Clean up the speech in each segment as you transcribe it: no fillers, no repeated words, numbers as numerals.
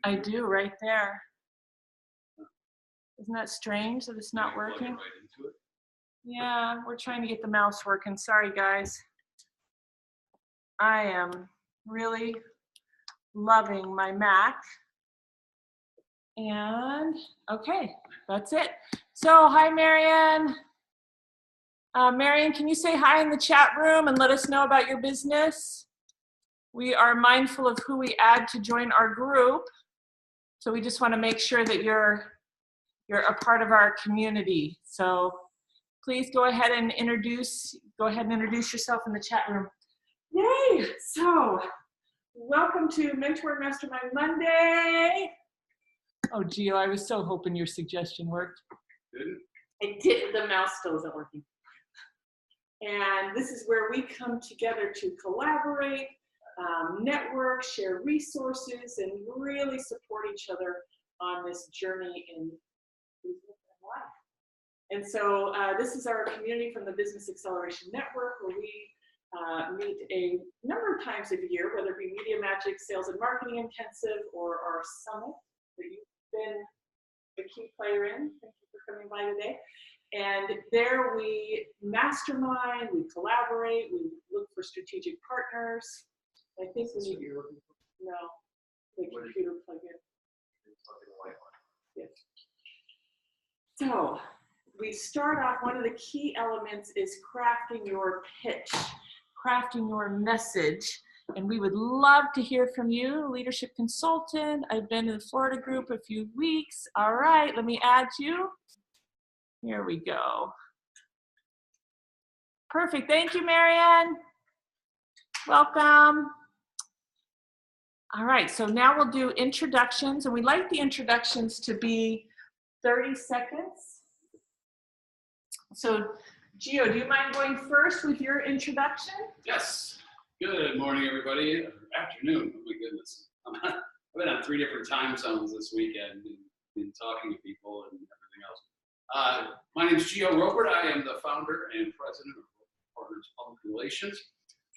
I do, right there. Isn't that strange that it's not working? Right into it. Yeah, we're trying to get the mouse working. Sorry, guys. I am really loving my Mac. And okay, that's it. So hi, Marianne. Marianne, can you say hi in the chat room and let us know about your business? We are mindful of who we add to join our group. So we just want to make sure that you're a part of our community. So please go ahead and introduce yourself in the chat room. Yay! So welcome to Mentor Mastermind Monday. Oh, Gio, I was so hoping your suggestion worked. Didn't? It did. The mouse still isn't working. And this is where we come together to collaborate, network, share resources, and really support each other on this journey in business and life. And so this is our community from the Business Acceleration Network, where we meet a number of times a year, whether it be Media Magic, Sales and Marketing Intensive, or our summit that you've been a key player in. Thank you for coming by today. And there we mastermind, we collaborate, we look for strategic partners. I think we need no, the computer plug-in. Yes. So we start off, one of the key elements is crafting your pitch, crafting your message. And we would love to hear from you, leadership consultant. I've been in the Florida group a few weeks. All right, let me add you. Here we go. Perfect. Thank you, Marianne. Welcome. All right, so now we'll do introductions, and we like the introductions to be 30 seconds. So, Gio, do you mind going first with your introduction? Yes. Good morning, everybody. Afternoon. Oh my goodness. I've been on 3 different time zones this weekend and been talking to people and everything else. My name is Gio Robert. I am the founder and president of Partners Public Relations.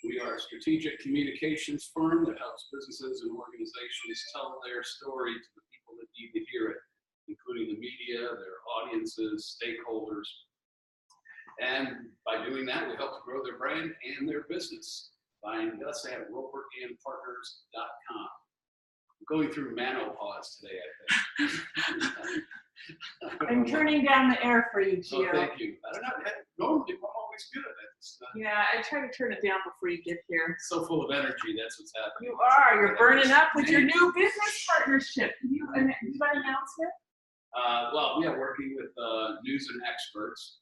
We are a strategic communications firm that helps businesses and organizations tell their story to the people that need to hear it, including the media, their audiences, stakeholders. And by doing that, we help to grow their brand and their business. Find us at roperandpartners.com. I'm going through menopause today, I think. I'm turning down the air for you, Gio. Oh, thank you. I don't know. Normally, I'm always good at it. Yeah, I try to turn it down before you get here. So full of energy. That's what's happening. You are. You're burning up with your new business partnership. You got an announcement? Well, we are working with News and Experts.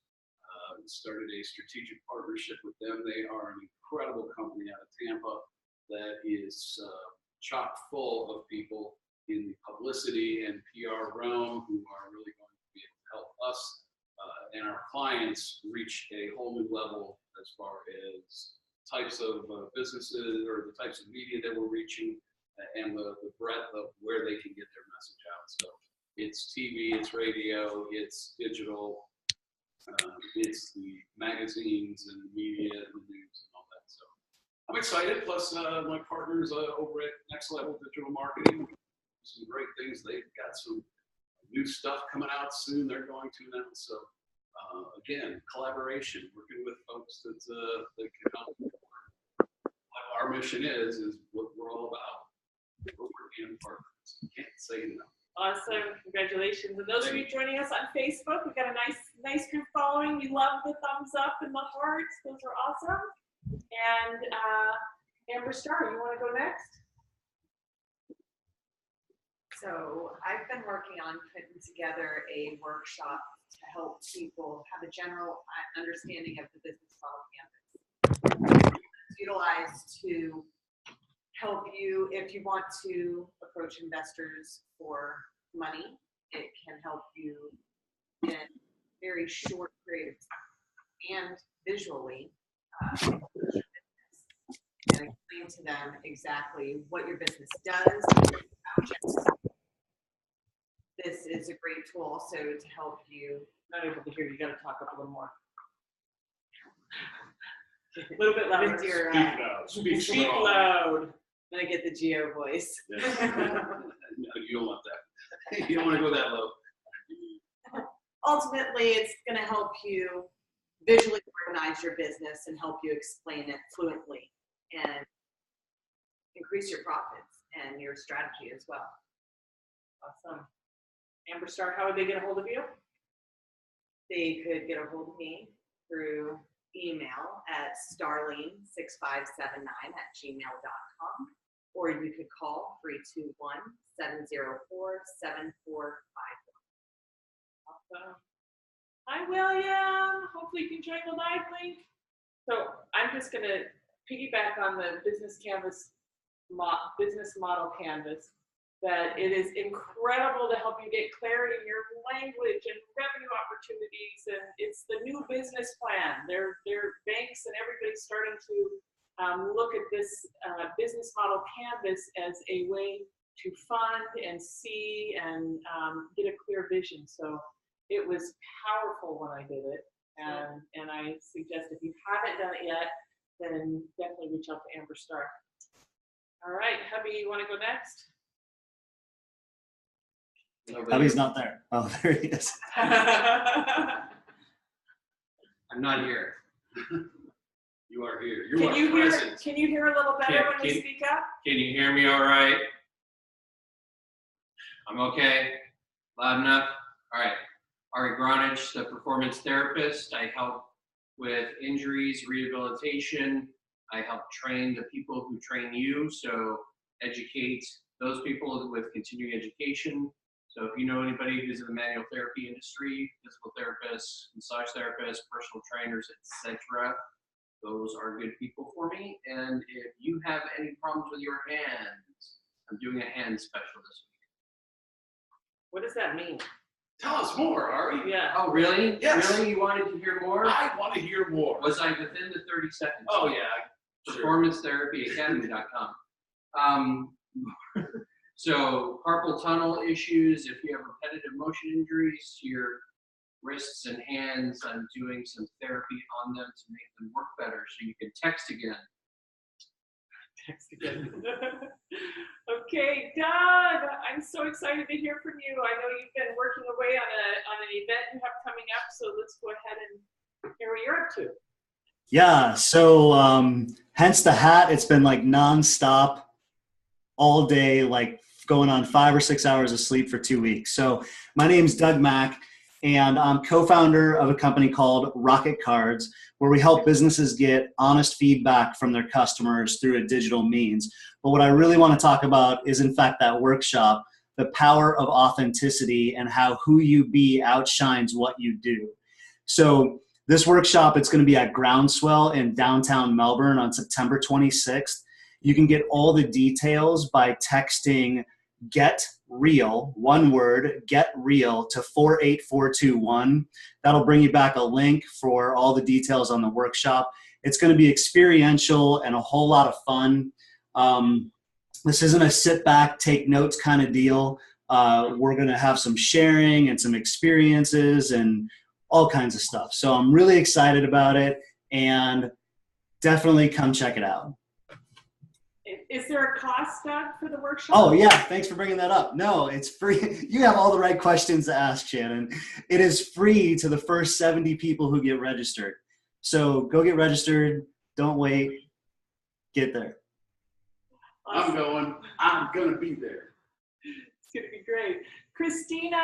We started a strategic partnership with them. They are an incredible company out of Tampa that is chock full of people in the publicity and PR realm who are really going to be able to help us and our clients reach a whole new level as far as types of businesses or the types of media that we're reaching and the breadth of where they can get their message out. So it's TV, it's radio, it's digital, it's the magazines and media and the news and all that. So I'm excited. Plus my partners over at Next Level Digital Marketing, some great things. They've got some new stuff coming out soon. They're going to now. So again, collaboration, working with folks that can help. What our mission is what we're all about. Roper and Partners. Can't say enough. Awesome. Congratulations. And those of you joining us on Facebook, we've got a nice group following. We love the thumbs up and the hearts. Those are awesome. And Amber Starr, you want to go next? So I've been working on putting together a workshop to help people have a general understanding of the business model canvas. It's utilized to help you if you want to approach investors for money. It can help you in very short period of time and visually and explain to them exactly what your business does. This is a great tool also to help you. Not able to hear you. Got to talk up a little more. A little bit louder. Speak loud. Speak loud. I'm gonna get the Geo voice. No, you don't want that. You don't want to go that low. Ultimately, it's gonna help you visually organize your business and help you explain it fluently and increase your profits and your strategy as well. Awesome. Amber Star, how would they get a hold of you? They could get a hold of me through email at starling6579@gmail.com, or you could call 321-704-7451. Awesome. Hi, William. Hopefully you can join the live link. So I'm just going to piggyback on the business model canvas, that it is incredible to help you get clarity in your language and revenue opportunities, and it's the new business plan. They're banks and everybody's starting to look at this business model canvas as a way to fund and see and get a clear vision. So it was powerful when I did it, and I suggest if you haven't done it yet, then definitely reach out to Amber Star. All right, hubby, you want to go next? Hubby's not there. Oh, there he is. I'm not here. You are here. You Can are you hear? present. Can you hear a little better when we speak up? Can you hear me all right? I'm okay? Loud enough? All right. Ari Gronich, the performance therapist. I help with injuries, rehabilitation. I help train the people who train you, so educate those people with continuing education. So if you know anybody who's in the manual therapy industry, physical therapists, massage therapists, personal trainers, etc., those are good people for me. And if you have any problems with your hands, I'm doing a hand special this week. What does that mean? Tell us more, Ari. Yeah. Oh, really? Yes. Really? You wanted to hear more? I want to hear more. Was I within the 30 seconds? Oh, yeah. Sure. PerformanceTherapyAcademy.com. So carpal tunnel issues, if you have repetitive motion injuries to your wrists and hands, I'm doing some therapy on them to make them work better so you can text again. Text again. Okay, Doug, I'm so excited to hear from you. I know you've been working away on an event you have coming up, so let's go ahead and hear what you're up to. Yeah, so hence the hat. It's been like nonstop all day, like going on 5 or 6 hours of sleep for 2 weeks. So my name's Doug Mack, and I'm co-founder of a company called Rocket Cards, where we help businesses get honest feedback from their customers through a digital means. But what I really want to talk about is, in fact, that workshop, the power of authenticity and how who you be outshines what you do. So this workshop, it's going to be at Groundswell in downtown Melbourne on September 26th. You can get all the details by texting Get Real, one word, Get Real, to 48421. That'll bring you back a link for all the details on the workshop. It's going to be experiential and a whole lot of fun. This isn't a sit back, take notes kind of deal. We're going to have some sharing and some experiences and all kinds of stuff. So I'm really excited about it, and definitely come check it out. Is there a cost, Doug, for the workshop? Oh, yeah. Thanks for bringing that up. No, it's free. You have all the right questions to ask, Shannon. It is free to the first 70 people who get registered. So go get registered. Don't wait. Get there. Awesome. I'm going to be there. It's going to be great. Christina,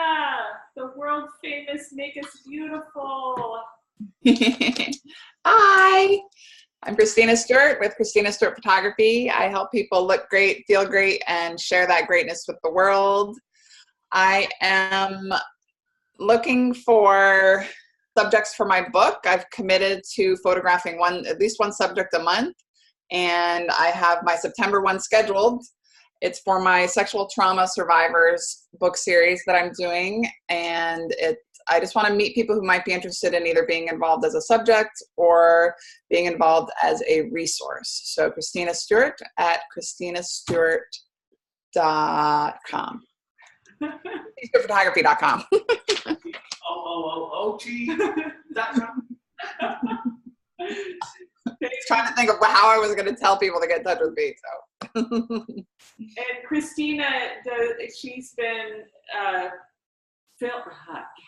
the world famous Make Us Beautiful. Hi, I'm Christina Stewart with Christina Stewart Photography. I help people look great, feel great, and share that greatness with the world. I am looking for subjects for my book. I've committed to photographing at least one subject a month, and I have my September one scheduled. It's for my sexual trauma survivors book series that I'm doing, and I just want to meet people who might be interested in either being involved as a subject or being involved as a resource. So Christina Stewart at ChristinaStewart.com. Photography.com. OOOT.com. Trying to think of how I was going to tell people to get in touch with me. So And Christina, she's been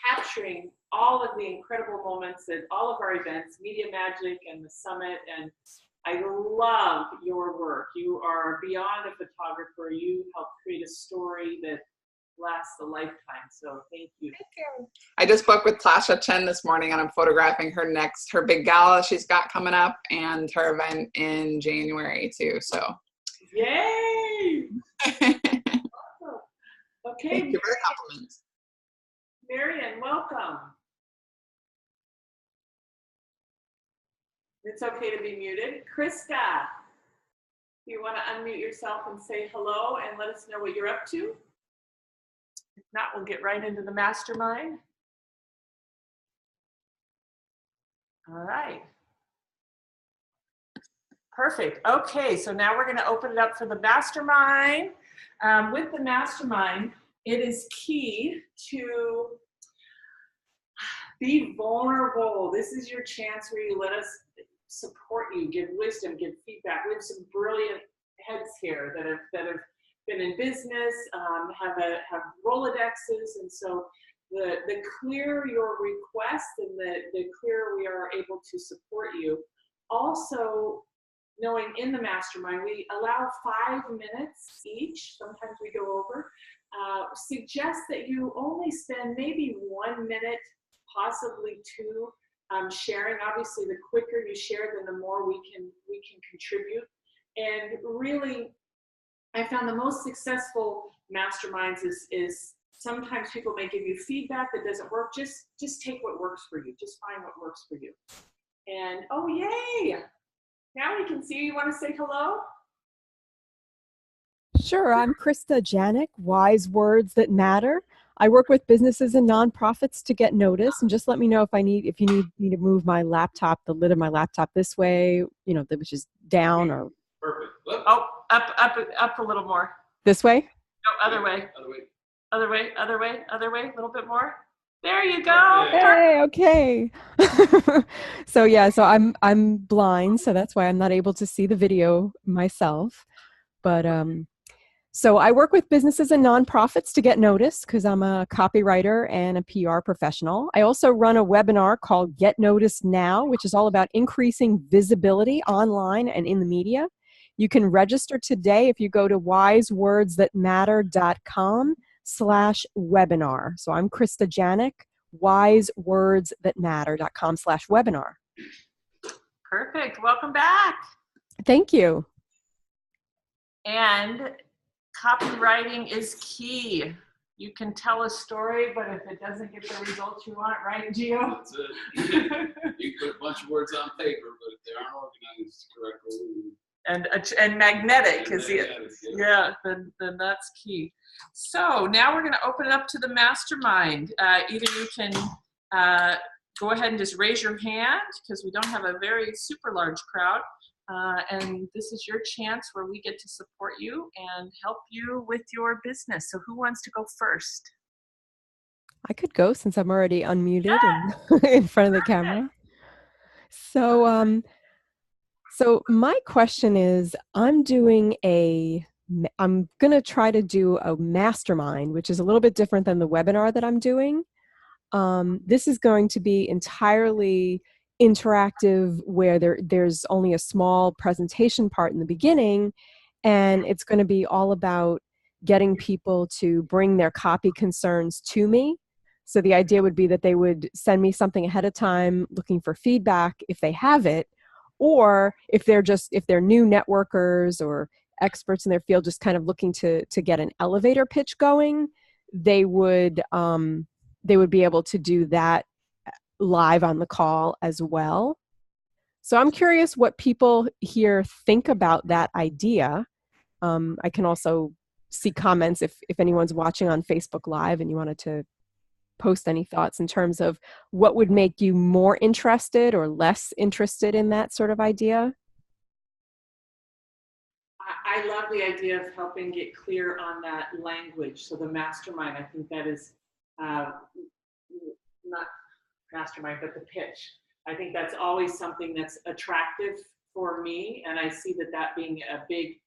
capturing all of the incredible moments at all of our events, Media Magic and the Summit, and I love your work. You are beyond a photographer. You help create a story that lasts a lifetime. So thank you. Thank you. I just spoke with Tasha Chen this morning, and I'm photographing her big gala she's got coming up, and her event in January too. So, yay! Okay. Thank you for the compliments. Marian, welcome. It's okay to be muted. Krista, you want to unmute yourself and say hello and let us know what you're up to? If not, we'll get right into the mastermind. All right. Perfect. Okay, so now we're going to open it up for the mastermind. With the mastermind, it is key to be vulnerable. This is your chance where you let us support you, give wisdom, give feedback. We have some brilliant heads here that have been in business, have Rolodexes, and so the clearer your request and the clearer we are able to support you. Also, knowing in the mastermind, we allow 5 minutes each. Sometimes we go over. Suggest that you only spend maybe 1 minute, possibly 2, sharing. Obviously, the quicker you share, then the more we can contribute. And really, I found the most successful masterminds is sometimes people may give you feedback that doesn't work. Just take what works for you. Just find what works for you. And oh yay! Now we can see you. You want to say hello? Sure, I'm Krista Janik, Wise Words That Matter. I work with businesses and nonprofits to get noticed, and just let me know if you need me to move my laptop, the lid of my laptop this way, which is down, or Perfect. Oh, up a little more. this way? No, other way. Other way. Other way, a little bit more. There you go. Hey, okay. So I'm blind, so that's why I'm not able to see the video myself. But so I work with businesses and nonprofits to get noticed because I'm a copywriter and a PR professional. I also run a webinar called Get Noticed Now, which is all about increasing visibility online and in the media. You can register today if you go to wisewords.matter.com/webinar. So I'm Krista Janik, wisewords.matter.com/webinar. Perfect. Welcome back. Thank you. And copywriting is key. You can tell a story, but if it doesn't get the results you want, right, Gio? That's it. You can put a bunch of words on paper, but if they aren't organized correctly, and magnetic and is then that's key. So now we're going to open it up to the mastermind. Either you can go ahead and just raise your hand because we don't have a very super large crowd. And this is your chance where we get to support you and help you with your business. So who wants to go first? I could go since I'm already unmuted and in front of the camera. So, so my question is, I'm going to try to do a mastermind, which is a little bit different than the webinar that I'm doing. This is going to be entirely interactive, where there's only a small presentation part in the beginning, and it's going to be all about getting people to bring their copy concerns to me. So the idea would be that they would send me something ahead of time looking for feedback if they have it, or if they're new networkers or experts in their field just kind of looking to get an elevator pitch going, they would be able to do that live on the call as well. So I'm curious what people here think about that idea. I can also see comments if anyone's watching on Facebook Live and you wanted to post any thoughts in terms of what would make you more interested or less interested in that sort of idea. I love the idea of helping get clear on that language. So the mastermind, I think that is not mastermind, but the pitch. I think that's always something that's attractive for me, and I see that being a big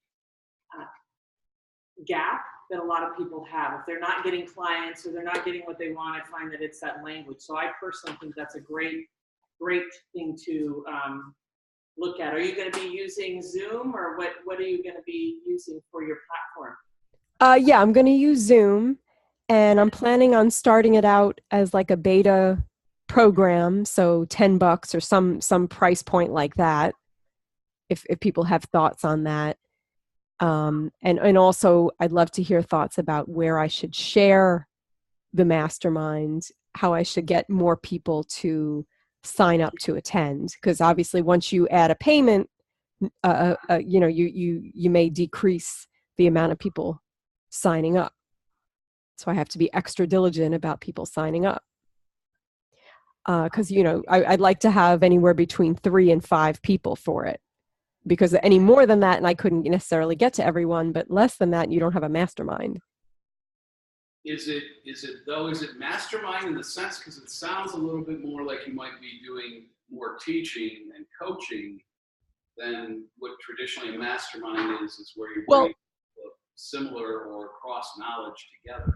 gap that a lot of people have. If they're not getting clients or they're not getting what they want, I find that it's that language. So I personally think that's a great thing to look at. Are you going to be using Zoom, or what are you going to be using for your platform? Yeah, I'm going to use Zoom, and I'm planning on starting it out as like a beta program, so $10 or some price point like that. If people have thoughts on that, and also I'd love to hear thoughts about where I should share the mastermind, how I should get more people to sign up to attend, because obviously once you add a payment, you may decrease the amount of people signing up. So I have to be extra diligent about people signing up. Because I'd like to have anywhere between 3 and 5 people for it, because any more than that, and I couldn't necessarily get to everyone, but less than that, you don't have a mastermind. Is it mastermind in the sense, because it sounds a little bit more like you might be doing more teaching and coaching than what traditionally a mastermind is where you're bringing similar or cross knowledge together?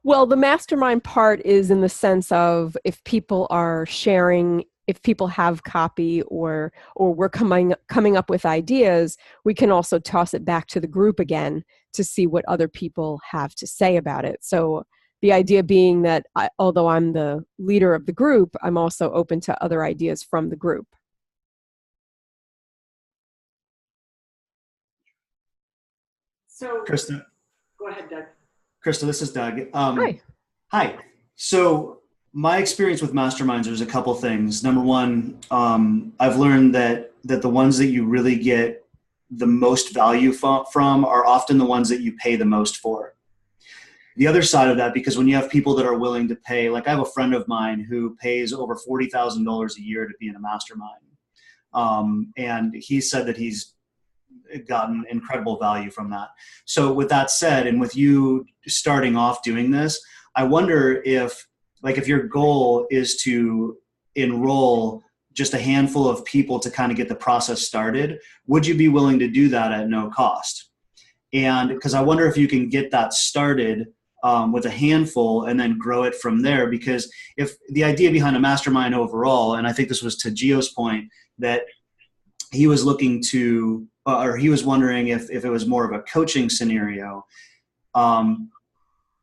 Well, the mastermind part is in the sense of if people are sharing, if people have copy or we're coming up with ideas, we can also toss it back to the group again to see what other people have to say about it. So the idea being that although I'm the leader of the group, I'm also open to other ideas from the group. So Krista, go ahead, Doug. this is Doug. Hi. Hi. So my experience with masterminds, there's a couple things. Number one, I've learned that the ones that you really get the most value from are often the ones that you pay the most for. The other side of that, because when you have people that are willing to pay, like I have a friend of mine who pays over $40,000 a year to be in a mastermind. And he said that he's gotten incredible value from that. So with that said, and with you starting off doing this, I wonder if your goal is to enroll just a handful of people to kind of get the process started, would you be willing to do that at no cost? And because I wonder if you can get that started with a handful and then grow it from there, because if the idea behind a mastermind overall, and I think this was to Gio's point, that he was looking to, or he was wondering if it was more of a coaching scenario,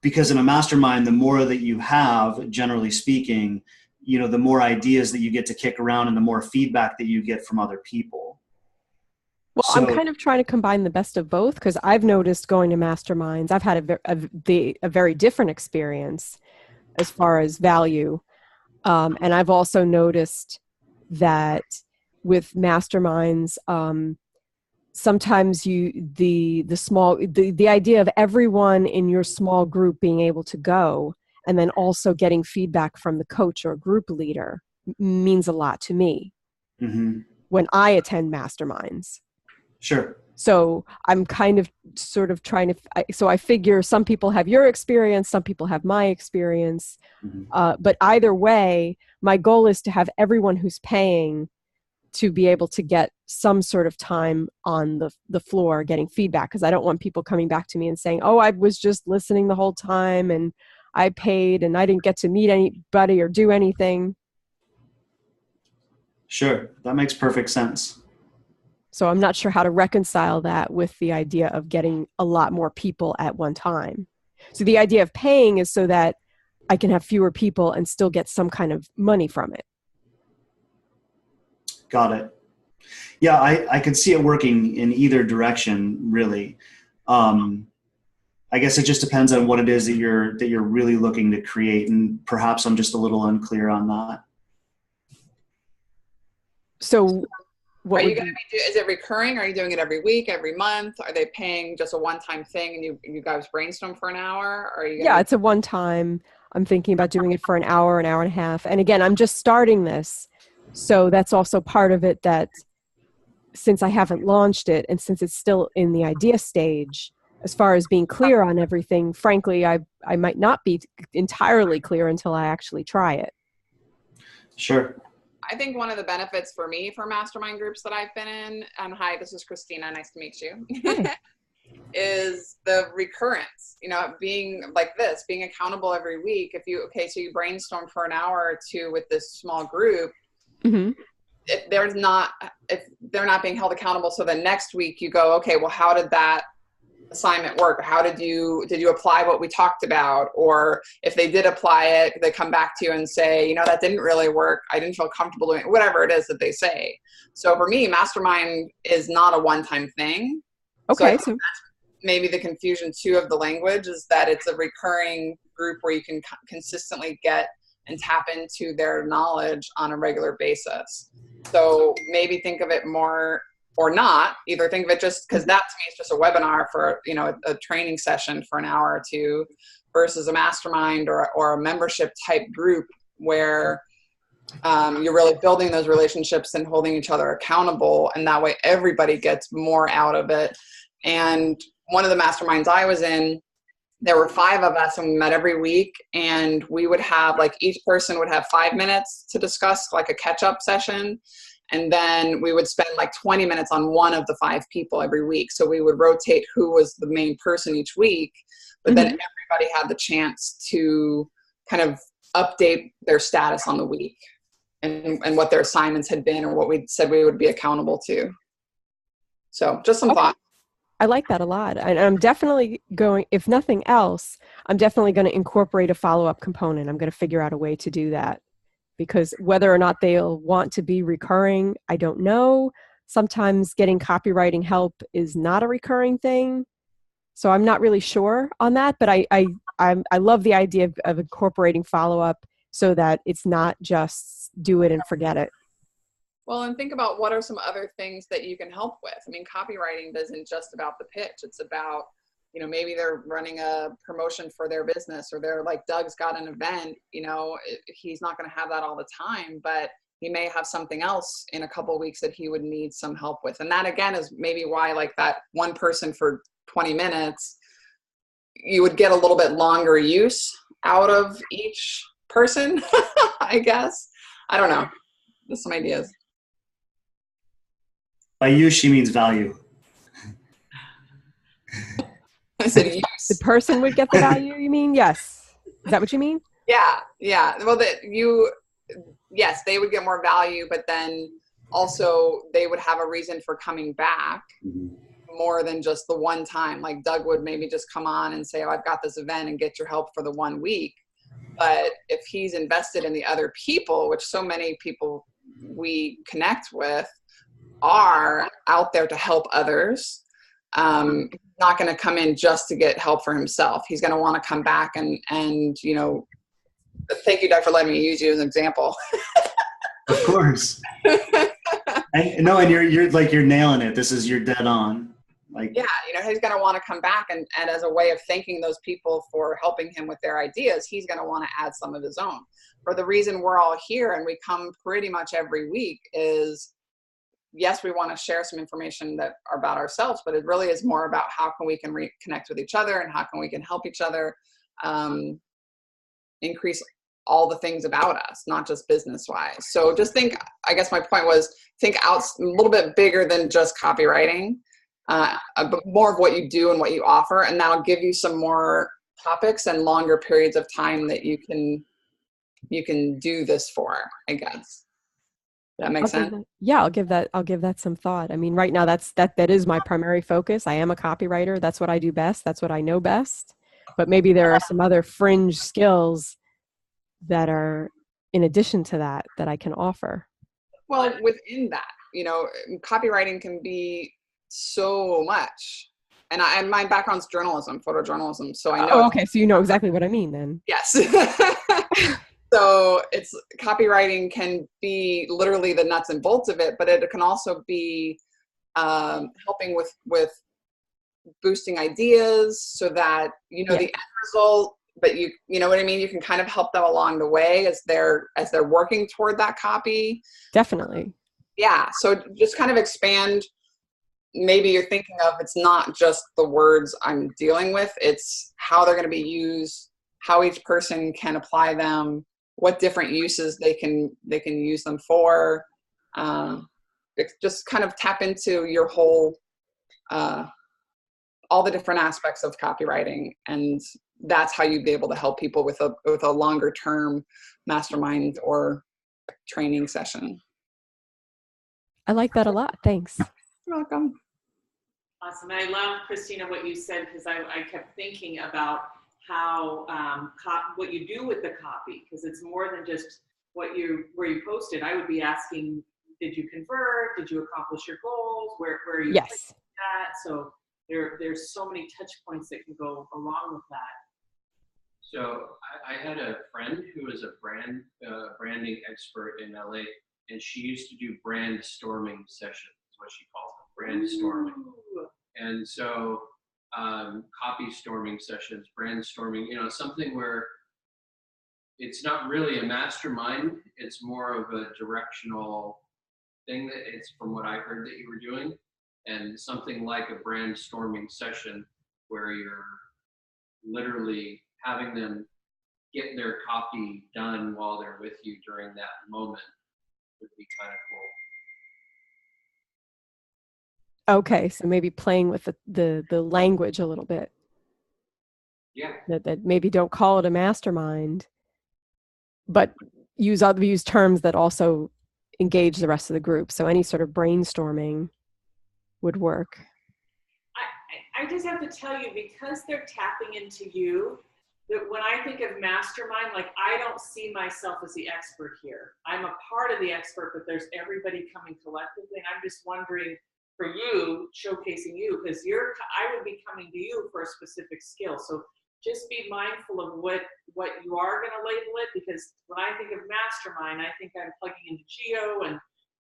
because in a mastermind, the more that you have, generally speaking, the more ideas that you get to kick around and the more feedback that you get from other people. Well, I'm kind of trying to combine the best of both, because I've noticed going to masterminds, I've had a very different experience as far as value. And I've also noticed that with masterminds, sometimes the idea of everyone in your small group being able to go and then also getting feedback from the coach or group leader means a lot to me when I attend masterminds. Sure. So I'm kind of sort of trying to, so I figure some people have your experience, some people have my experience, but either way, my goal is to have everyone who's paying to be able to get some sort of time on the floor getting feedback, because I don't want people coming back to me and saying, oh, I was just listening the whole time and I paid and I didn't get to meet anybody or do anything. Sure. That makes perfect sense. So I'm not sure how to reconcile that with the idea of getting a lot more people at one time. So the idea of paying is so that I can have fewer people and still get some kind of money from it. Got it. Yeah, I could see it working in either direction, really. I guess it just depends on what it is that you're really looking to create, and perhaps I'm just a little unclear on that. So what are you going to be is it recurring? Are you doing it every week, every month? Are they paying just a one-time thing and you guys brainstorm for an hour? Or are you it's a one-time. I'm thinking about doing it for an hour and a half. And again, I'm just starting this. So that's also part of it, that since I haven't launched it and since it's still in the idea stage, as far as being clear on everything, frankly, I might not be entirely clear until I actually try it. Sure. I think one of the benefits for me for mastermind groups that I've been in, and hi, this is Christina, nice to meet you. is the recurrence, being like this, being accountable every week. So you brainstorm for an hour or two with this small group. Mm-hmm. If they're not being held accountable, so the next week you go, okay, well, how did that assignment work? How did you apply what we talked about? Or if they did apply it, they come back to you and say, that didn't really work. I didn't feel comfortable doing it, whatever it is that they say. So for me, Mastermind is not a one-time thing. Okay. So maybe the confusion too of the language is that it's a recurring group where you can consistently get and tap into their knowledge on a regular basis. So maybe think of it more, or not, either think of it just, because that to me is just a webinar for, a training session for an hour or two, versus a mastermind or a membership type group where you're really building those relationships and holding each other accountable. And that way everybody gets more out of it. And one of the masterminds I was in, there were 5 of us and we met every week, and we would have each person would have 5 minutes to discuss a catch-up session. And then we would spend 20 minutes on one of the 5 people every week. So we would rotate who was the main person each week, but then everybody had the chance to kind of update their status on the week and what their assignments had been, or what we said we would be accountable to. So just some thoughts. I like that a lot. And I'm definitely going, if nothing else, I'm definitely going to incorporate a follow-up component. I'm going to figure out a way to do that, because whether or not they'll want to be recurring, I don't know. Sometimes getting copywriting help is not a recurring thing. So I'm not really sure on that, but I love the idea of incorporating follow-up so that it's not just do it and forget it. Well, and think about what are some other things that you can help with. I mean, copywriting isn't just about the pitch. It's about, maybe they're running a promotion for their business, or they're Doug's got an event, he's not going to have that all the time, but he may have something else in a couple of weeks that he would need some help with. And that again is maybe why that one person for 20 minutes, you would get a little bit longer use out of each person, I guess. I don't know. Just some ideas. By use, she means value. I said use. The person would get the value, you mean? Yes. Is that what you mean? Yeah. Well, yes, they would get more value, but then also they would have a reason for coming back more than just the one time. Doug would maybe just come on and say, oh, I've got this event, and get your help for the 1 week. But if he's invested in the other people, which so many people we connect with are out there to help others, not going to come in just to get help for himself. He's going to want to come back and thank you, Doug, for letting me use you as an example. Of course. And you're nailing it. You're dead on. He's going to want to come back and as a way of thanking those people for helping him with their ideas, he's going to want to add some of his own. For the reason we're all here and we come pretty much every week is, yes, we want to share some information that are about ourselves, but it really is more about how can we can reconnect with each other, and how can we can help each other increase all the things about us, not just business wise. So just think, I guess my point was, think out a little bit bigger than just copywriting, but more of what you do and what you offer, and that'll give you some more topics and longer periods of time that you can do this for, I guess. That makes sense? I'll give that some thought. I mean, right now that is my primary focus. I am a copywriter. That's what I do best. That's what I know best. But maybe there are some other fringe skills that are in addition to that I can offer. Well, within that, copywriting can be so much. And my background's journalism, photojournalism. So I know. Oh, okay. So you know exactly what I mean then. Yes. So copywriting can be literally the nuts and bolts of it, but it can also be helping with boosting ideas so that, the end result, but you know what I mean? You can kind of help them along the way as they're working toward that copy. Definitely. Yeah. So just kind of expand. Maybe you're thinking of, it's not just the words I'm dealing with, it's how they're going to be used, how each person can apply them, what different uses they can use them for. Just kind of tap into your whole all the different aspects of copywriting. And that's how you'd be able to help people with a longer term mastermind or training session. I like that a lot. Thanks. You're welcome. Awesome. I love, Christina, what you said, because I kept thinking about how what you do with the copy, because it's more than just where you posted. I would be asking, did you convert? Did you accomplish your goals? Where are you Yes. at? So there's so many touch points that can go along with that. So I had a friend who was a branding expert in LA, and she used to do brand storming sessions, is what she calls them, brand storming. Ooh. And so copy storming sessions, brand storming, something where it's not really a mastermind, it's more of a directional thing that it's from what I heard that you were doing, and something like a brand storming session where you're literally having them get their copy done while they're with you during that moment would be kind of cool. Okay, so maybe playing with the language a little bit. Yeah. That maybe don't call it a mastermind, but use terms that also engage the rest of the group. So any sort of brainstorming would work. I just have to tell you, because they're tapping into you, that when I think of mastermind, like, I don't see myself as the expert here. I'm a part of the expert, but there's everybody coming collectively. And I'm just wondering, for you, showcasing you, because I would be coming to you for a specific skill. So just be mindful of what you are going to label it, because when I think of mastermind, I think I'm plugging into Geo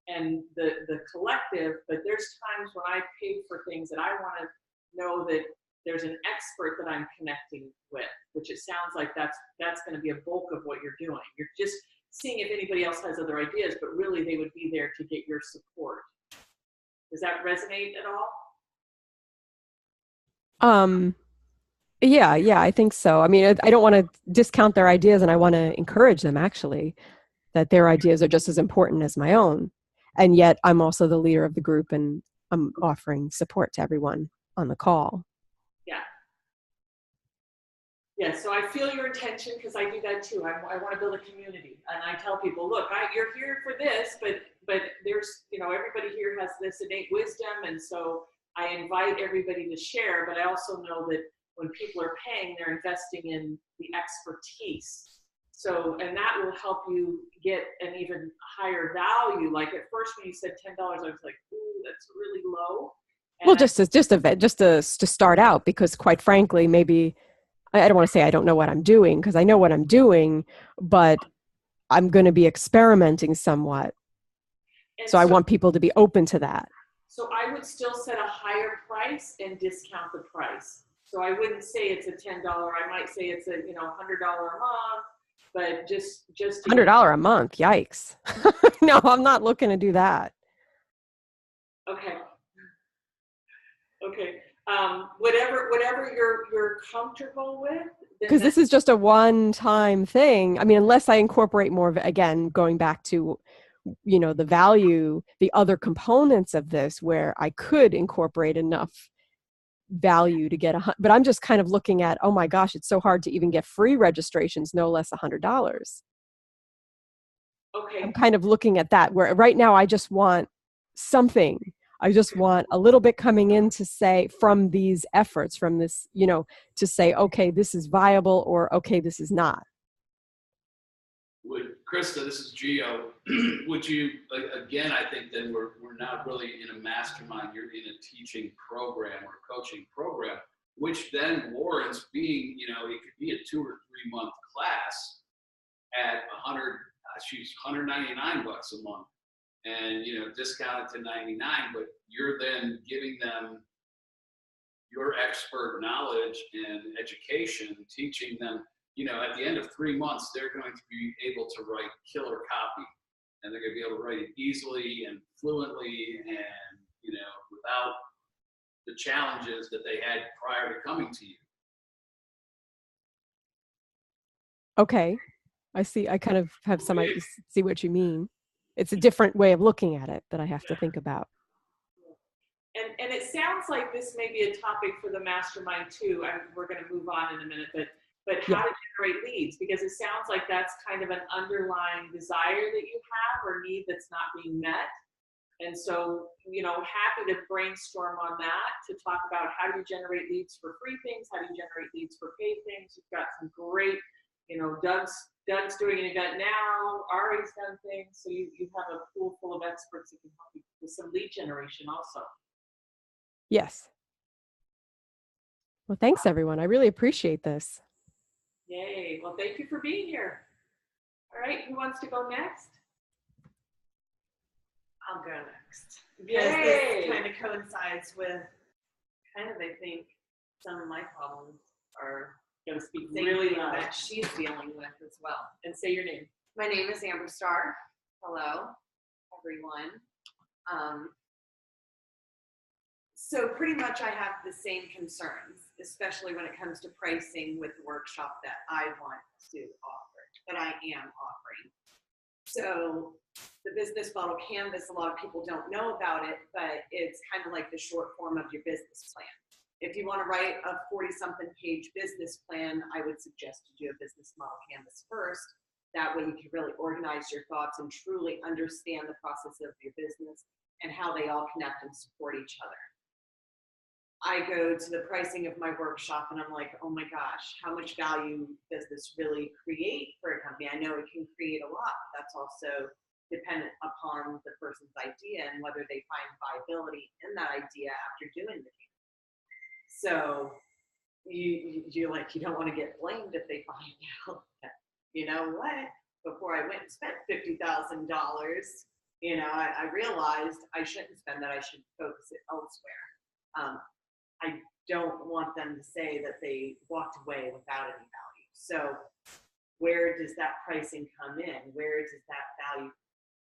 and the collective, but there's times when I pay for things that I want to know that there's an expert that I'm connecting with, which it sounds like that's going to be a bulk of what you're doing. You're just seeing if anybody else has other ideas, but really they would be there to get your support. Does that resonate at all? Yeah, I think so. I mean, I don't want to discount their ideas, and I want to encourage them, actually, that their ideas are just as important as my own. And yet I'm also the leader of the group, and I'm offering support to everyone on the call. Yeah, so I feel your intention, because I do that too. I want to build a community, and I tell people, look, you're here for this, but there's, everybody here has this innate wisdom, and so I invite everybody to share, but I also know that when people are paying, they're investing in the expertise. So, and that will help you get an even higher value. Like at first when you said $10, I was like, ooh, that's really low. And Well, just to start out, because quite frankly, maybe I don't want to say I don't know what I'm doing, because I know what I'm doing, but I'm going to be experimenting somewhat. So I want people to be open to that. So I would still set a higher price and discount the price. So I wouldn't say it's a $10. I might say it's a $100 a month, but just $100 a month. Yikes! No, I'm not looking to do that. Okay. Whatever you're comfortable with. Because this is just a one-time thing. I mean, unless I incorporate more of, again, going back to, the value, the other components of this, where I could incorporate enough value to get but I'm just kind of looking at, oh my gosh, it's so hard to even get free registrations, no less $100. Okay. I'm kind of looking at that, where right now I just want something. I just want a little bit coming in to say, from these efforts, from this, to say, okay, this is viable, or okay, this is not. Krista, this is Geo. Would you, again, I think then we're not really in a mastermind, you're in a teaching program or coaching program, which then warrants being, it could be a 2 or 3 month class at $199 a month, and, discounted to $99, but you're then giving them your expert knowledge and education, teaching them. At the end of 3 months, they're going to be able to write killer copy, and they're going to be able to write it easily and fluently, and without the challenges that they had prior to coming to you. Okay, I see. I kind of have some idea, see what you mean. It's a different way of looking at it that I have to think about. and it sounds like this may be a topic for the mastermind too. We're going to move on in a minute, but how to generate leads, because it sounds like that's kind of an underlying desire that you have or need that's not being met. And so, happy to brainstorm on that to talk about how do you generate leads for free things, how do you generate leads for paid things. You've got some great, Doug's doing an event now, Ari's done things, so you have a pool full of experts that can help you with some lead generation also. Yes. Well, thanks everyone. I really appreciate this. Yay. Well, thank you for being here. All right, who wants to go next? I'll go next. Yay! This kind of coincides with I think some of my problems are Going to speak things really loud that she's dealing with as well. and say your name. My name is Amber Starr. Hello, everyone. So pretty much I have the same concerns, especially when it comes to pricing with the workshop that I want to offer, that I am offering. So the business model canvas, a lot of people don't know about it, but it's kind of like the short form of your business plan. If you want to write a 40-something page business plan, I would suggest to do a business model canvas first. That way you can really organize your thoughts and truly understand the process of your business and how they all connect and support each other. I go to the pricing of my workshop and I'm like, oh my gosh, how much value does this really create for a company? I know it can create a lot, but that's also dependent upon the person's idea and whether they find viability in that idea after doing the thing. So you don't want to get blamed if they find out that, you know what, before I went and spent $50,000, I realized I shouldn't spend that, I should focus it elsewhere. I don't want them to say that they walked away without any value. So where does that pricing come in? Where does that value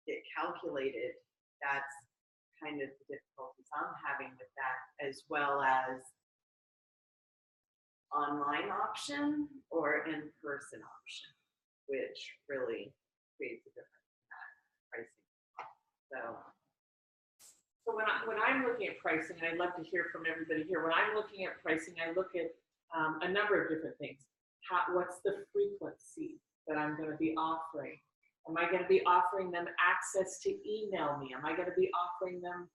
get calculated? That's kind of the difficulties I'm having with that, as well as online option or in-person option, which really creates a difference in that pricing. So when I'm looking at pricing, and I'd love to hear from everybody here, when I'm looking at pricing, I look at a number of different things. What's the frequency that I'm going to be offering? Am I going to be offering them access to email me? Am I going to be offering them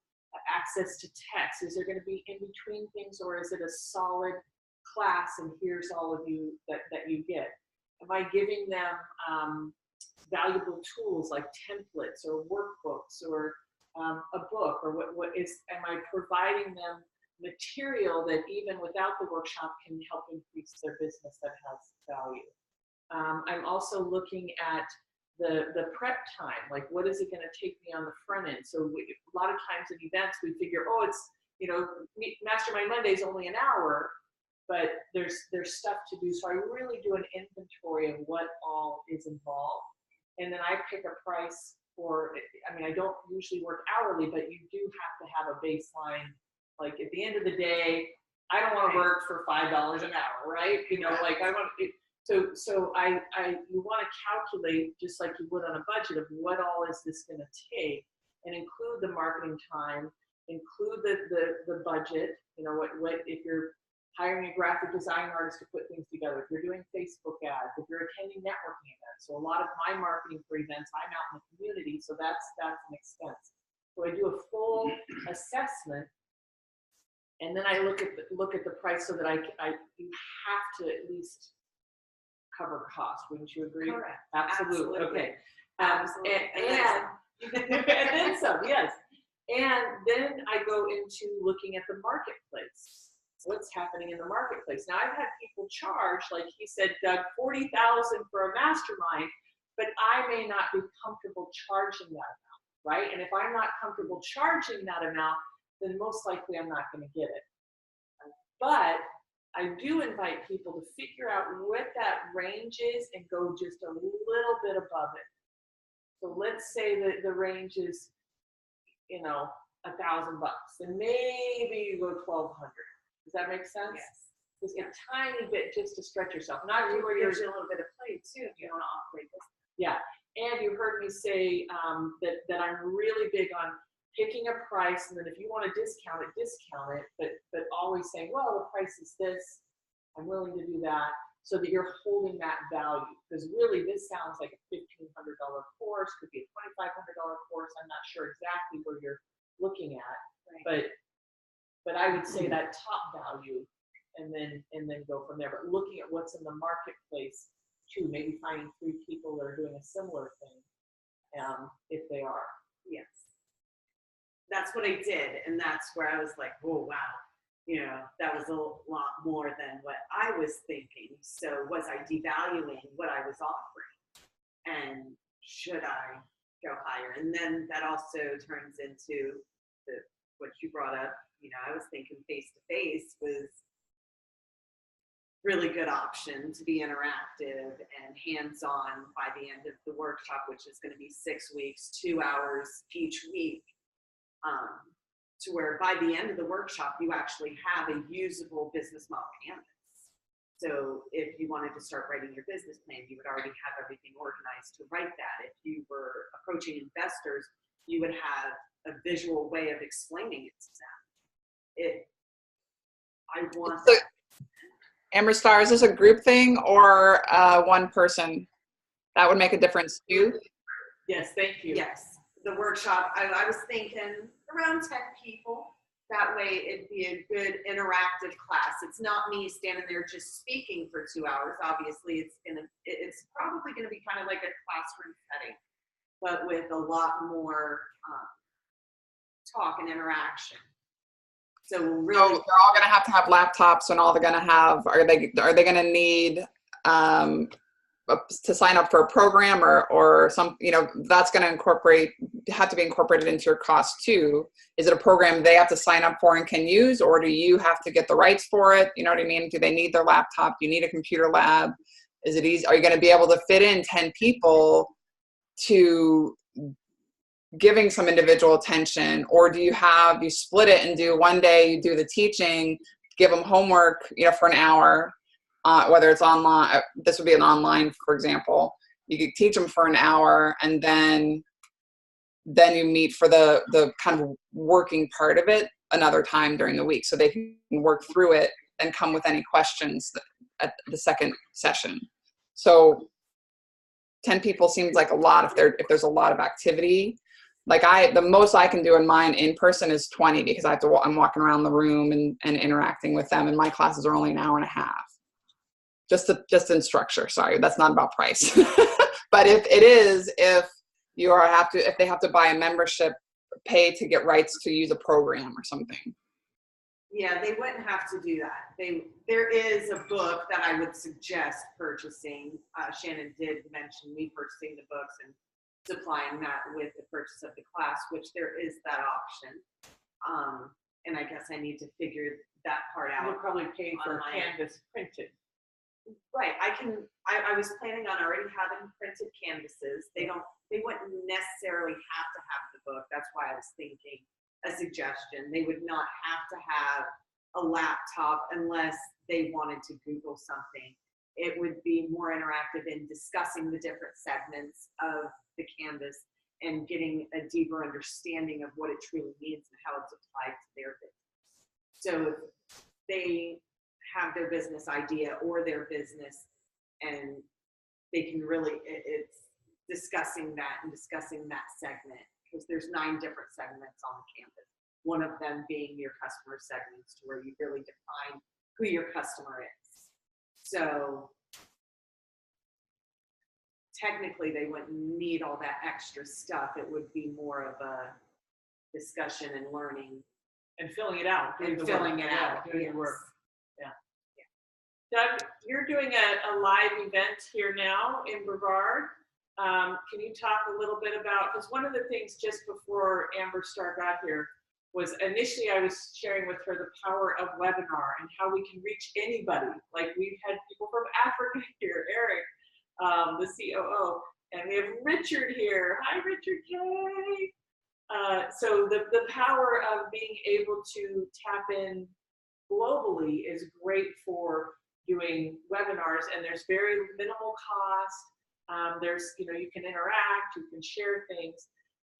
access to text? Is there going to be in between things, or is it a solid class and here's all of you that you get? Am I giving them valuable tools like templates or workbooks or a book, or am I providing them material that even without the workshop can help increase their business that has value? I'm also looking at the prep time, like what is it going to take me on the front end? So a lot of times in events we figure, oh, it's Mastermind Monday is only an hour, but there's stuff to do. So I really do an inventory of what all is involved, and then I pick a price for. I don't usually work hourly, but you do have to have a baseline. Like at the end of the day, I don't want to work for $5 an hour, right? Like I want it. So you want to calculate just like you would on a budget of what all is this going to take, and include the marketing time, include the budget. What if you're hiring a graphic design artist to put things together, if you're doing Facebook ads, if you're attending networking events. So a lot of my marketing for events, I'm out in the community, so that's an expense. So I do a full assessment, and then I look at the price so that you have to at least cover cost. Wouldn't you agree? Correct. Absolutely. Okay. Absolutely. And then some, yes. And then I go into looking at the marketplace. What's happening in the marketplace? Now I've had people charge, like he said, Doug, $40,000 for a mastermind, but I may not be comfortable charging that amount, right? And if I'm not comfortable charging that amount, then most likely I'm not going to get it. But I do invite people to figure out what that range is and go just a little bit above it. So let's say that the range is, $1,000, and maybe you go 1,200. Does that make sense? Yes. Just a tiny bit, just to stretch yourself. Not It where you're. gives you a little bit of play too if you want to operate this. Yeah, and you heard me say that I'm really big on picking a price, and then if you want to discount it, but always saying, well, the price is this, I'm willing to do that, so that you're holding that value. Because really, this sounds like a $1,500 course, could be a $2,500 course. I'm not sure exactly where you're looking at, but I would say that top value, and then go from there. But looking at what's in the marketplace too, maybe finding 3 people that are doing a similar thing, if they are. Yes. That's what I did. And that's where I was like, oh, wow. You know, that was a lot more than what I was thinking. So was I devaluing what I was offering? And should I go higher? And then that also turns into what you brought up. You know, I was thinking face-to-face was really good option to be interactive and hands-on by the end of the workshop, which is going to be 6 weeks, 2 hours each week, to where by the end of the workshop, you actually have a usable business model canvas. So if you wanted to start writing your business plan, you would already have everything organized to write that. If you were approaching investors, you would have a visual way of explaining it to them. I want So, Amber Star, is this a group thing or one person? That would make a difference too. Yes, thank you. Yes, the workshop, I was thinking around 10 people. That way it'd be a good interactive class. It's not me standing there just speaking for 2 hours. Obviously, it's probably gonna be kind of like a classroom setting, but with a lot more talk and interaction. So really, So they're all going to have laptops, and all they're going to have, are they going to need to sign up for a program or some, you know, that's going to have to be incorporated into your cost too. Is it a program they have to sign up for and can use, or do you have to get the rights for it? You know what I mean? Do they need their laptop? Do you need a computer lab? Is it easy? Are you going to be able to fit in 10 people to giving some individual attention, or do you split it and do one day you do the teaching, give them homework, you know, for an hour, whether it's online, this would be an online, for example, you could teach them for an hour, and then you meet for the kind of working part of it another time during the week, so they can work through it and come with any questions at the second session. So 10 people seems like a lot if there's a lot of activity. Like the most I can do in mine in person is 20, because I'm walking around the room and interacting with them, and my classes are only an hour and a half. Just in structure. Sorry, that's not about price. But if they have to buy a membership, pay to get rights to use a program or something. yeah, they wouldn't have to do that. There is a book that I would suggest purchasing. Shannon did mention me purchasing the books and supplying that with the purchase of the class, which there is that option. And I guess I need to figure that part out. You'll probably pay for Online. Canvas printed. Right, I was planning on already having printed canvases. They wouldn't necessarily have to have the book. That's why I was thinking a suggestion. They would not have to have a laptop unless they wanted to Google something. It would be more interactive in discussing the different segments of the canvas and getting a deeper understanding of what it truly means and how it's applied to their business. So if they have their business idea or their business, and they can really, it's discussing that and discussing that segment, because there's 9 different segments on the canvas. One of them being your customer segments, to where you really define who your customer is. So technically they wouldn't need all that extra stuff. It would be more of a discussion and learning. And filling it out. And filling it out, Doing yes. the work. Doug, you're doing a live event here now in Brevard. Can you talk a little bit about, because one of the things just before Amber Star got here was initially I was sharing with her the power of webinar and how we can reach anybody. Like we've had people from Africa here, Eric, the COO, and we have Richard here. Hi, Richard K. So the power of being able to tap in globally is great for doing webinars, and there's very minimal cost. There's, you can interact, you can share things.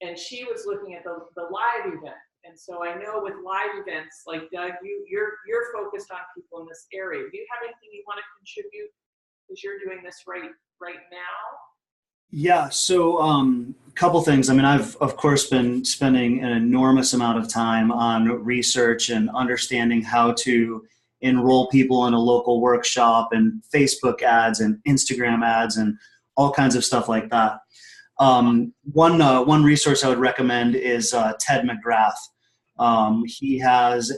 and she was looking at the live event. And so I know with live events, like Doug, you're focused on people in this area. Do you have anything you want to contribute because you're doing this right now? Yeah, so a couple things. I mean, I've of course been spending an enormous amount of time on research and understanding how to enroll people in a local workshop and Facebook ads and Instagram ads and all kinds of stuff like that. One resource I would recommend is Ted McGrath. He has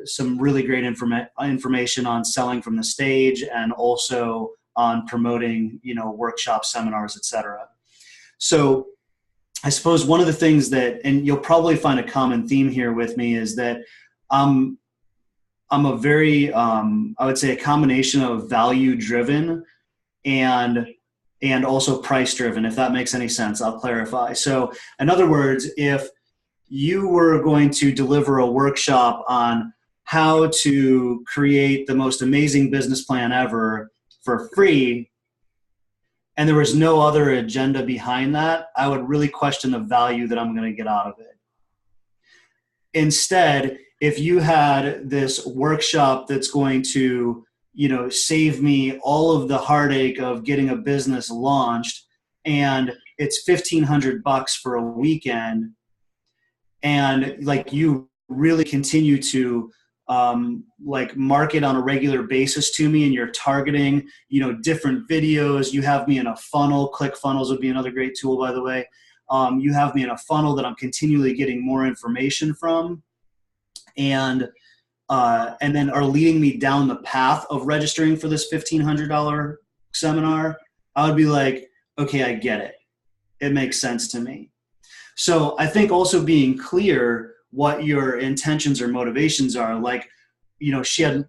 some really great information on selling from the stage and also on promoting, workshops, seminars, etc. So I suppose one of the things that, and you'll probably find a common theme here with me, is that I'm a very, I would say, a combination of value driven and also price driven, if that makes any sense. I'll clarify. So in other words, if you were going to deliver a workshop on how to create the most amazing business plan ever for free, and there was no other agenda behind that, I would really question the value that I'm going to get out of it. Instead, if you had this workshop that's going to, save me all of the heartache of getting a business launched, and it's $1,500 for a weekend, and like you really continue to market on a regular basis to me, and you're targeting, different videos. You have me in a funnel. ClickFunnels would be another great tool, by the way. You have me in a funnel that I'm continually getting more information from, and then are leading me down the path of registering for this $1,500 seminar. I would be like, okay, I get it. It makes sense to me. So I think also being clear what your intentions or motivations are. Like, Shannon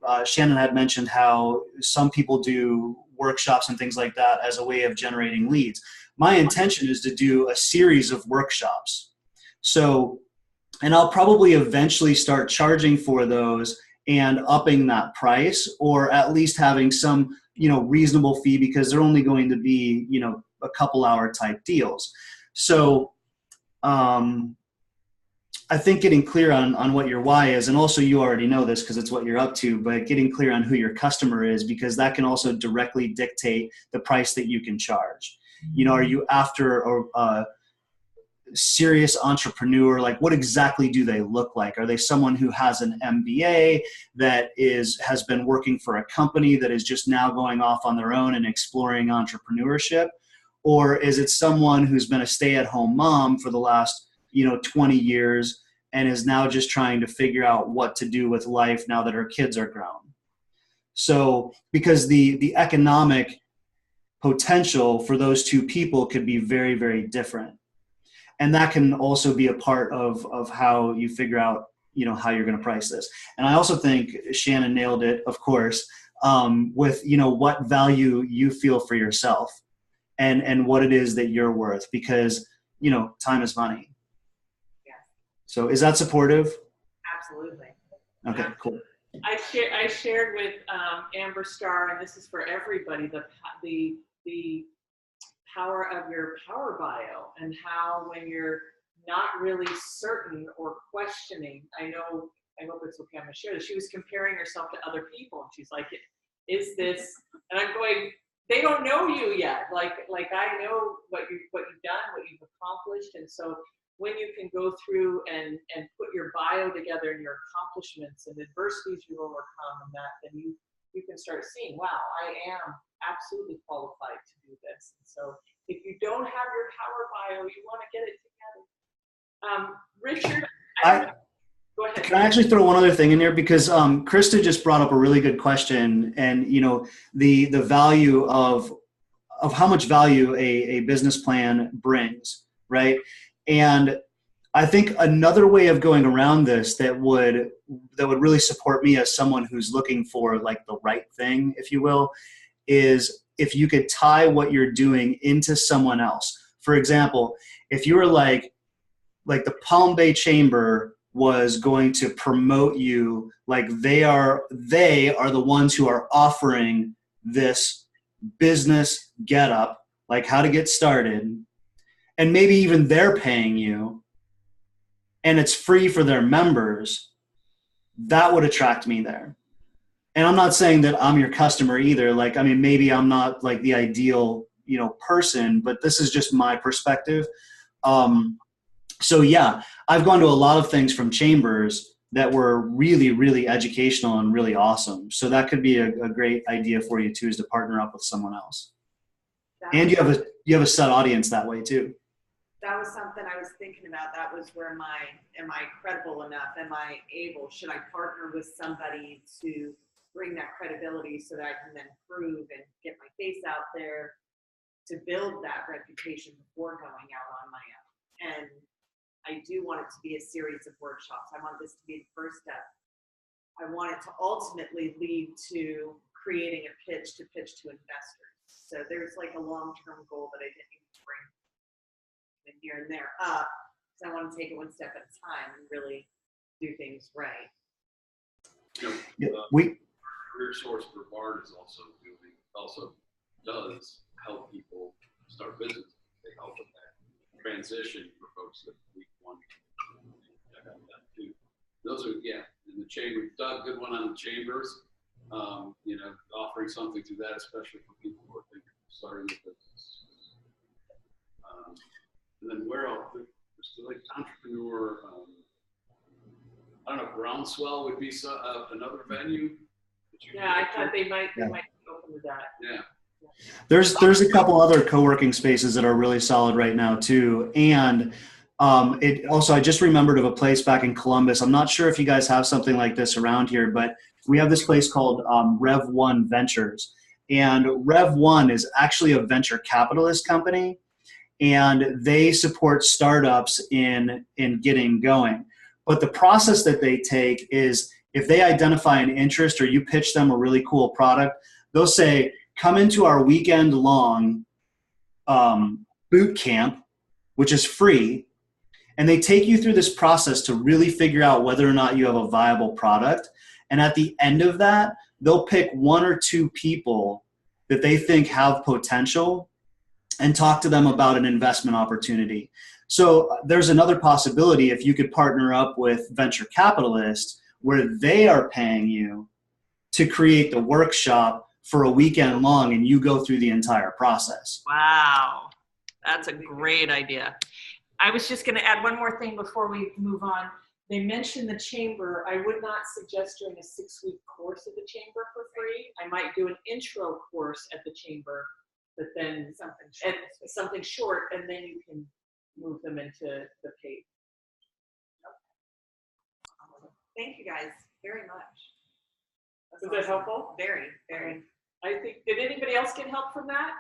had mentioned how some people do workshops and things like that as a way of generating leads. My intention is to do a series of workshops. So, and I'll probably eventually start charging for those and upping that price, or at least having some, reasonable fee, because they're only going to be, a couple hour type deals. So, I think getting clear on what your why is, and also you already know this because it's what you're up to, but getting clear on who your customer is, because that can also directly dictate the price that you can charge. Are you after a serious entrepreneur? Like, what exactly do they look like? Are they someone who has an MBA that has been working for a company that is just now going off on their own and exploring entrepreneurship? Or is it someone who's been a stay-at-home mom for the last 20 years and is now just trying to figure out what to do with life now that her kids are grown? So, because the economic potential for those two people could be very, very different. And that can also be a part of how you figure out, how you're going to price this. And I also think Shannon nailed it, of course, with, what value you feel for yourself and what it is that you're worth, because, time is money. So is that supportive? Absolutely. Okay, cool. I shared with Amber Starr, and this is for everybody, the power of your power bio, and how when you're not really certain or questioning, I hope it's okay, I'm gonna share this. She was comparing herself to other people, and she's like, is this, and I'm going, they don't know you yet. Like I know what you've done, what you've accomplished. And so when you can go through and put your bio together and your accomplishments and adversities you've overcome and that, then you can start seeing, wow, I am absolutely qualified to do this. And so if you don't have your power bio, you want to get it together. Richard, go ahead. Can I actually throw one other thing in there? Because Krista just brought up a really good question, and the value of how much value a business plan brings, right? And I think another way of going around this that would really support me as someone who's looking for like the right thing, if you will, is if you could tie what you're doing into someone else. For example, if you were like the Palm Bay Chamber was going to promote you, like they are the ones who are offering this business get up, like how to get started. and maybe even they're paying you, and it's free for their members, that would attract me there. And I'm not saying that I'm your customer either. Like, I mean, maybe I'm not like the ideal, person, but this is just my perspective. So yeah, I've gone to a lot of things from chambers that were really, really educational and really awesome. So that could be a great idea for you too, is to partner up with someone else. And you have a set audience that way too. That was something I was thinking about. That was where am I credible enough? Am I able? Should I partner with somebody to bring that credibility so that I can then prove and get my face out there to build that reputation before going out on my own? And I do want it to be a series of workshops. I want this to be the first step. I want it to ultimately lead to creating a pitch to investors. So there's like a long-term goal that I didn't even bring in here and there up, because I want to take it one step at a time and really do things right. Career Source for Bard is also does help people start business. They help with that transition for folks that we want to check out that too. Those are, in the chamber. Doug, good one on the chambers. Offering something to that, especially for people who are thinking of starting a business. And then where else? There's like entrepreneur. I don't know. Groundswell would be another venue. Yeah, I thought they might be open to that. Yeah. There's a couple other co-working spaces that are really solid right now too. And it also, I just remembered of a place back in Columbus. I'm not sure if you guys have something like this around here, but we have this place called Rev One Ventures. And Rev One is actually a venture capitalist company, and they support startups in getting going. But the process that they take is, if they identify an interest or you pitch them a really cool product, they'll say, come into our weekend-long boot camp, which is free, and they take you through this process to really figure out whether or not you have a viable product. And at the end of that, they'll pick one or two people that they think have potential and talk to them about an investment opportunity. So there's another possibility if you could partner up with venture capitalists where they are paying you to create the workshop for a weekend long, and you go through the entire process. Wow, that's a great idea. I was just going to add one more thing before we move on. They mentioned the chamber. I would not suggest doing a 6-week course at the chamber for free. I might do an intro course at the chamber, but then something short, and then you can move them into the paid. Thank you guys very much. That's Was that helpful? Very, very. I think, did anybody else get help from that?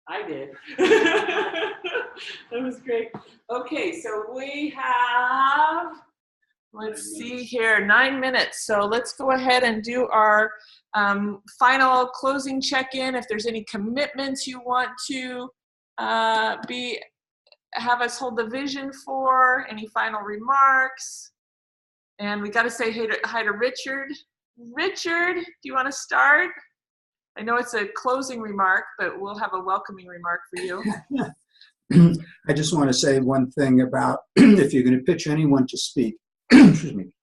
I did. That was great. Okay, so we have, let's see here, 9 minutes. So let's go ahead and do our final closing check-in. If there's any commitments you want to have us hold the vision for, any final remarks. And we got to say hi to Richard. Richard, do you want to start? I know it's a closing remark, but we'll have a welcoming remark for you. I just want to say one thing about if you're going to pitch anyone to speak, excuse me,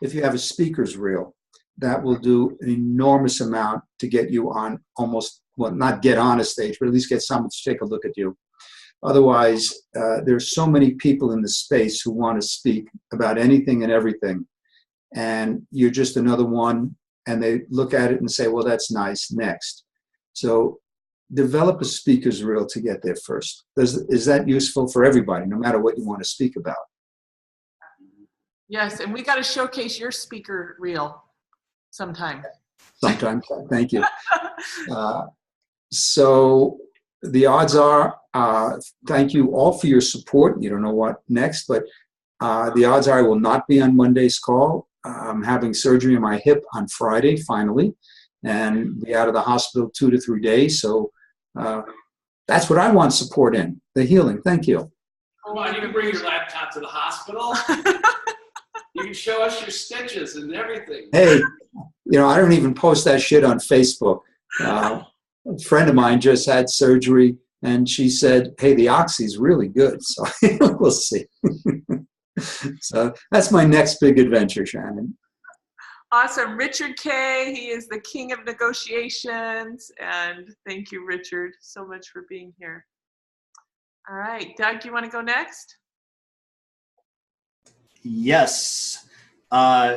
if you have a speaker's reel, that will do an enormous amount to get you on not get on a stage, but at least get someone to take a look at you. Otherwise, there's so many people in the space who want to speak about anything and everything, and you're just another one, and they look at it and say, well, that's nice, next. So develop a speaker's reel to get there first. Is that useful for everybody, no matter what you want to speak about? Yes, and we got to showcase your speaker reel sometime. Sometimes, thank you. So the odds are, thank you all for your support. You don't know what next, but the odds are I will not be on Monday's call. I'm having surgery on my hip on Friday, finally, and be out of the hospital 2 to 3 days. So that's what I want support in, the healing. Thank you. Come on, you can bring your laptop to the hospital. You can show us your stitches and everything. Hey, I don't even post that shit on Facebook. A friend of mine just had surgery And she said, hey, the oxy's really good. So we'll see. So that's my next big adventure, Shannon. Awesome. Richard Kay, he is the king of negotiations. And thank you, Richard, so much for being here. All right, Doug, you want to go next? Yes.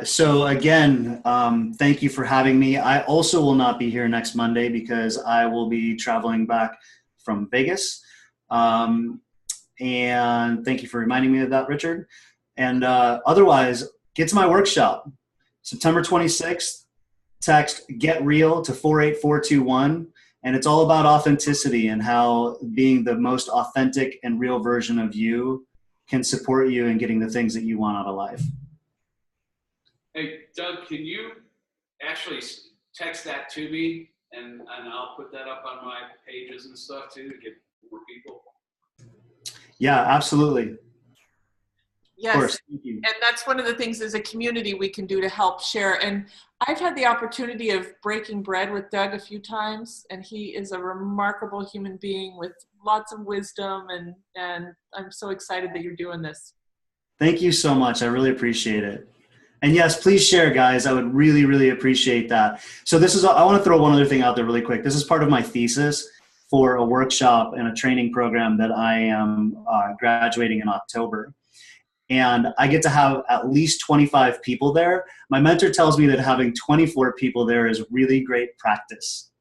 So again, thank you for having me. I also will not be here next Monday because I will be traveling back from Vegas. And thank you for reminding me of that, Richard. And otherwise, get to my workshop. September 26th, text Get Real to 48421. And it's all about authenticity and how being the most authentic and real version of you can support you in getting the things that you want out of life. Hey, Doug, can you actually text that to me, and I'll put that up on my pages and stuff too to get more people? Yeah, absolutely. Yes. Of course. Thank you. And that's one of the things as a community we can do to help share. And I've had the opportunity of breaking bread with Doug a few times, and he is a remarkable human being with lots of wisdom, and I'm so excited that you're doing this. Thank you so much. I really appreciate it. And yes, please share, guys. I would really, really appreciate that. So I want to throw one other thing out there really quick. This is part of my thesis for a workshop and a training program that I am graduating in October. And I get to have at least 25 people there. My mentor tells me that having 24 people there is really great practice.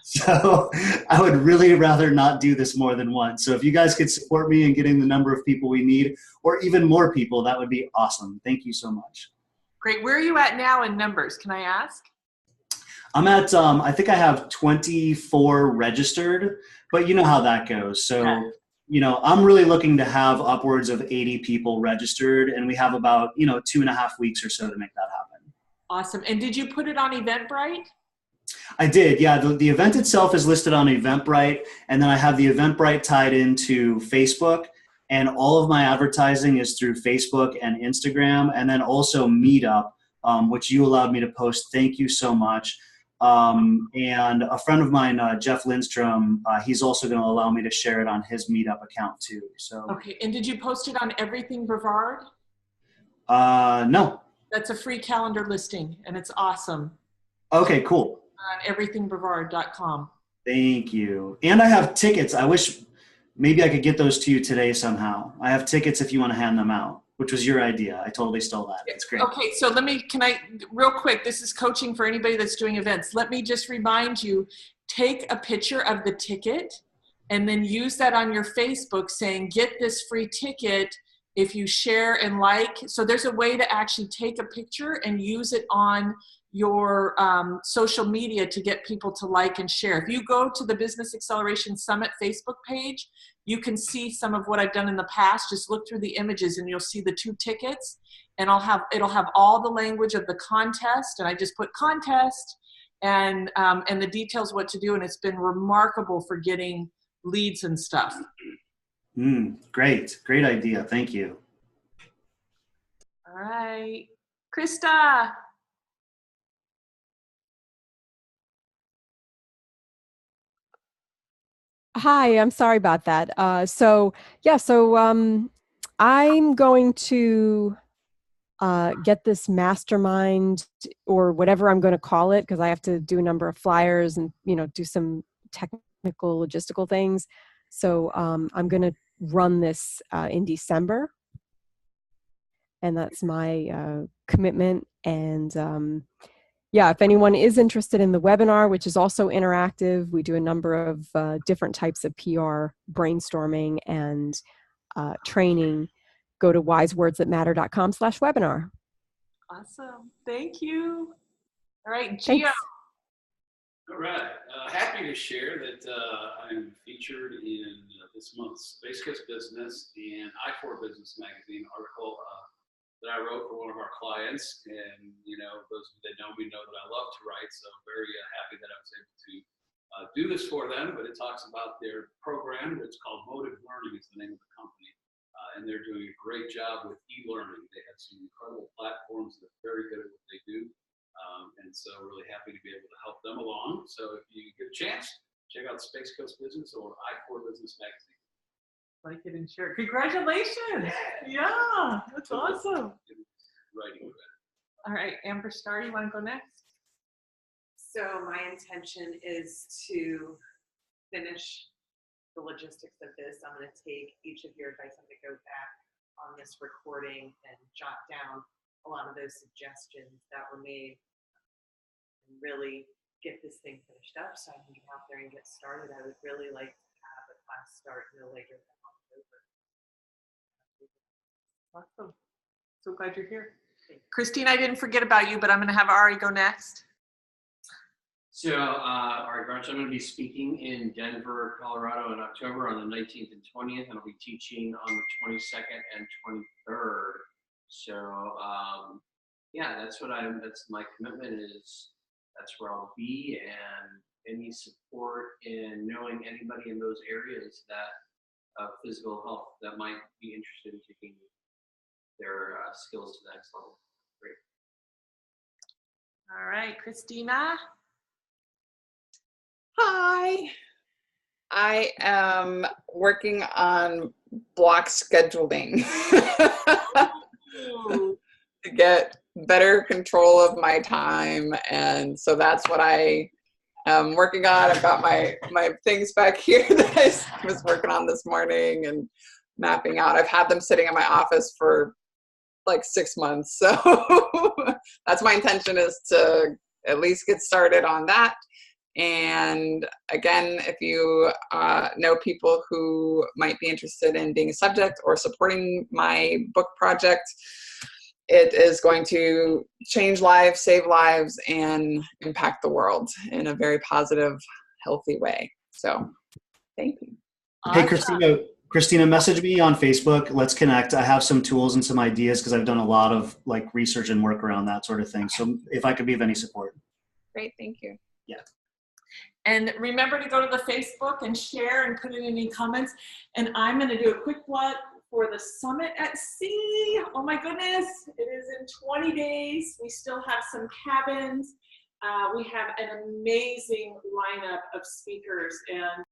So I would really rather not do this more than once. So if you guys could support me in getting the number of people we need, or even more people, that would be awesome. Thank you so much. Great. Where are you at now in numbers? Can I ask? I'm at, I think I have 24 registered, but you know how that goes. So, Yeah. you know, I'm really looking to have upwards of 80 people registered, and we have about, 2.5 weeks or so to make that happen. Awesome. And did you put it on Eventbrite? I did, yeah. The event itself is listed on Eventbrite, and then I have the Eventbrite tied into Facebook, and all of my advertising is through Facebook and Instagram, and then also Meetup, which you allowed me to post. Thank you so much. And a friend of mine, Jeff Lindstrom, he's also going to allow me to share it on his Meetup account too. So. Okay. And did you post it on Everything Brevard? No. That's a free calendar listing, and it's awesome. Okay, cool. On everythingbrevard.com. Thank you. And I have tickets. I wish maybe I could get those to you today somehow. I have tickets if you want to hand them out, which was your idea. I totally stole that. It's great. Okay, so real quick, this is coaching for anybody that's doing events. Let me just remind you, take a picture of the ticket and then use that on your Facebook saying, get this free ticket if you share and like. So there's a way to actually take a picture and use it on your social media to get people to like and share. If you go to the Business Acceleration Summit Facebook page, you can see some of what I've done in the past. Just look through the images and you'll see the 2 tickets, and it'll have all the language of the contest, and I just put contest and the details what to do, and it's been remarkable for getting leads and stuff. Great idea. Thank you. All right, Krista. Hi, I'm sorry about that. I'm going to get this mastermind, or whatever I'm going to call it, because I have to do a number of flyers and do some technical logistical things. So I'm going to run this in December, and that's my commitment. And if anyone is interested in the webinar, which is also interactive, we do a number of different types of PR brainstorming and training. Go to wisewordsthatmatter.com/webinar. Awesome. Thank you. All right, Gio. Thanks. All right. Happy to share that I'm featured in this month's Space Coast Business and I4 Business Magazine article that I wrote for one of our clients. And, those that know me know that I love to write, so very happy that I was able to do this for them. But it talks about their program. It's called Motive Learning is the name of the company. And they're doing a great job with e-learning. They have some incredible platforms that are very good at what they do. And so really happy to be able to help them along. So if you get a chance, check out Space Coast Business or I4 Business Magazine. Like it and share. Congratulations. Yeah, that's awesome. Writing. All right, Amber Star, you want to go next? So my intention is to finish the logistics of this. I'm going to take each of your advice. I'm going to go back on this recording and jot down a lot of those suggestions that were made and really get this thing finished up so I can get out there and get started. I would really like to have a class start no later than October. Awesome. So glad you're here. Christine, I didn't forget about you, but I'm going to have Ari go next. So, all right, Grouch, I'm going to be speaking in Denver, Colorado in October on the 19th and 20th, and I'll be teaching on the 22nd and 23rd. So, yeah, that's my commitment is that's where I'll be, and any support in knowing anybody in those areas that of physical health that might be interested in taking their skills to the next level. Great. All right, Christina. Hi. I am working on block scheduling to get better control of my time. And so that's what I am working on. I've got my things back here that I was working on this morning and mapping out. I've had them sitting in my office for like 6 months. So that's my intention, is to at least get started on that. And again, if you know people who might be interested in being a subject or supporting my book project, it is going to change lives, save lives, and impact the world in a very positive, healthy way. So thank you. Hey, Christina, message me on Facebook. Let's connect. I have some tools and some ideas because I've done a lot of like research and work around that sort of thing. So if I could be of any support. Great, thank you. Yeah. And remember to go to the Facebook and share and put in any comments. And I'm going to do a quick plug for the Summit at Sea. Oh my goodness, it is in 20 days. We still have some cabins. We have an amazing lineup of speakers, and